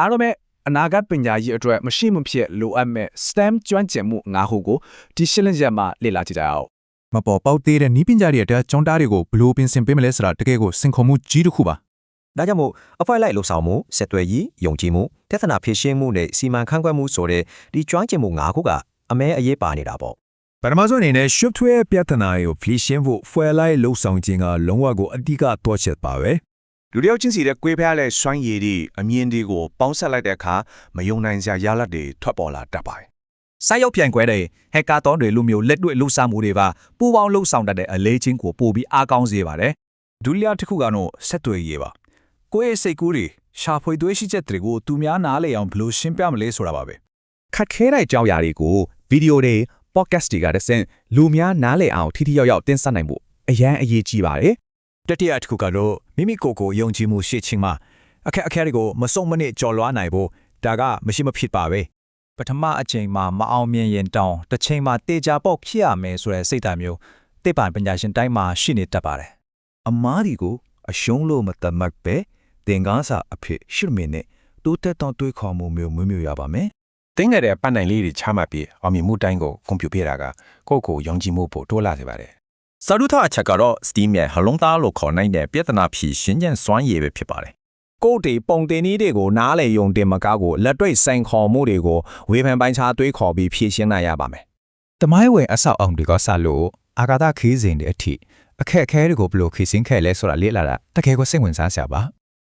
အားလုံးပဲအနာဂတ်ပညာရေးအတွက်မရှိမဖြစ်လိုအပ်မဲ့ STEM ကျွမ်းကျင်မှု၅ခုကိုဒီရှင်းလင်းချက်မှာလေ့လာကြည့်ကြအောင်မပေါ်ပေါက်သေးတဲ့နီးပညာတွေအတွက်ကျောင်းသားတွေကိုဘလို့ပင်စင်ပေးမလဲဆိုတာတကယ်ကိုစင်ခေါ်မှုကြီးတစ်ခုပါဒါကြောင့်မို့အဖွဲ့လိုက်လှုပ်ဆောင်မှုဆက်သွယ်ရေးယုံကြည်မှုပြဿနာဖြေရှင်းမှုနဲ့စီမံခန့်ခွဲမှုဆိုတဲ့ဒီကျွမ်းကျင်မှု၅ခုကအမဲအရေးပါနေတာပေါ့ပထမဆုံးအနေနဲ့ shift ရဲ့ပြဿနာကိုဖြေရှင်းဖို့ဖွဲ့လိုက်လှုပ်ဆောင်ခြင်းကလုံးဝကိုအတိကတော့ချက်ပါပဲလူတယောက်ချင်းစီတဲ့ကွေးဖျားတဲ့စွမ်းရည်တွေအမြင်တွေကိုပေါင်းဆက်လိုက်တဲ့အခါမယုံနိုင်စရာရလဒ်တွေထွက်ပေါ်လာတတ်ပါတယ်စာရုပ်ပြန်ကွဲတဲ့ဟက်ကာတွန်းတွေလူမျိုးလက်တွေ့လှုပ်ရှားမှုတွေပါပူပေါင်းလှုပ်ဆောင်တတ်တဲ့အလေးချင်းကိုပို့ပြီးအားကောင်းစေပါတယ်ဒုတိယတစ်ခုကတော့ဆက်သွယ်ရေးပါကိုယ့်ရဲ့စိတ်ကူးတွေရှာဖွေသွေးရှိချက်တွေကိုသူများနားလည်အောင်ဘယ်လိုရှင်းပြမလဲဆိုတာပါပဲခက်ခဲတဲ့အကြောင်းအရာတွေကိုဗီဒီယိုတွေ podcast တွေကတဆင့်လူများနားလည်အောင်ထိထိရောက်ရောက်တင်ဆက်နိုင်ဖို့အရန်အရေးကြီးပါတယ်တတိယတစ်ခုကတော့မိမိကိုယ်ကိုယုံကြည်မှုရှိခြင်းမှာအခက်အခဲတွေကိုမစုံမနစ်ကျော်လွှားနိုင်ဖို့ဒါကမရှိမဖြစ်ပါပဲပထမအချိန်မှာမအောင်မြင်ရင်တောင်းတစ်ချိန်မှာတေချာပေါက်ဖြစ်ရမယ်ဆိုတဲ့စိတ်ဓာတ်မျိုးသိပ္ပံပညာရှင်တိုင်းမှာရှိနေတတ်ပါတယ်အမားဒီကိုအရှုံးလို့မတတ်မှတ်ပဲသင်ကားစာအဖြစ်ရှုမင်းနဲ့တိုးတက်တော့တွေးခေါ်မှုမျိုးရပါမယ်တင်းငယ်တဲ့ပတ်နိုင်လေးတွေချမှတ်ပြီးအောင်မြင်မှုတိုင်းကိုကွန်ပျူတာကကိုယ့်ကိုယုံကြည်မှုပို့တိုးလာစေပါတယ်စာရုထအချက်ကတော့ STEAM ရဲ့ဟလုံးသားလို့ခေါ်နိုင်တဲ့ပြဿနာဖြေရှင်းခြင်းစွမ်းရည်ပဲဖြစ်ပါတယ်ကိုယ်တီပုံတင်နည်းတွေကိုနားလေယုံတင်မကောက်ကိုလက်တွေ့စိန်ခေါ်မှုတွေကိုဝေဖန်ပိုင်းခြားတွေးခေါ်ပြီးဖြေရှင်းနိုင်ရပါမယ်တမိုင်းဝင်အဆောက်အုံတွေကစလို့အာကာသခီးစဉ်တွေအထိအခက်အခဲတွေကိုဘယ်လိုခီးစင်းခဲ့လဲဆိုတာလေ့လာတာတကယ်ကိုစိတ်ဝင်စားစရာပါ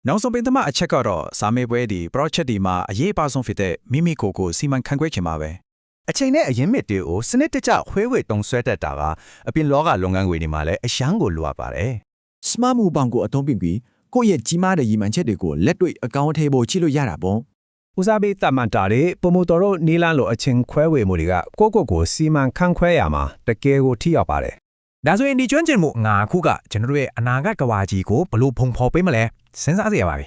နောက်ဆုံးပင်သမအချက်ကတော့စာမေးပွဲဒီ project ဒီမှာအရေးပါဆုံးဖြစ်တဲ့မိမိကိုယ်ကိုစီမံခန့်ခွဲခြင်းပါပဲအချိန်နဲ့အရင်းမြစ်တွေကိုစနစ်တကျခွဲဝေတုံဆွဲတတ်တာကအပြင်လောကလုပ်ငန်းတွေမှာလည်းအရှမ်းကိုလိုအပ်ပါတယ် smart မှုပေါင်းကိုအသုံးပြုပြီးကိုယ့်ရဲ့ကြီးမားတဲ့ရည်မှန်းချက်တွေကိုလက်တွေ့အကောင့်အထည်ပေါ်ချိလို့ရတာပေါ့ဦးစားပေးတမန်တာတွေပုံမတော်တို့နီလန်းလိုအချင်းခွဲဝေမှုတွေကကိုစီမံခန့်ခွဲရမှာတကယ်ကိုထိရောက်ပါတယ်ဒါဆိုရင်ဒီကျွမ်းကျင်မှု၅ခုကကျွန်တော်တို့ရဲ့အနာဂတ်ကဘာကြီးကိုဘလို့ဖုံဖော်ပေးမလဲစဉ်းစားကြရပါပြီ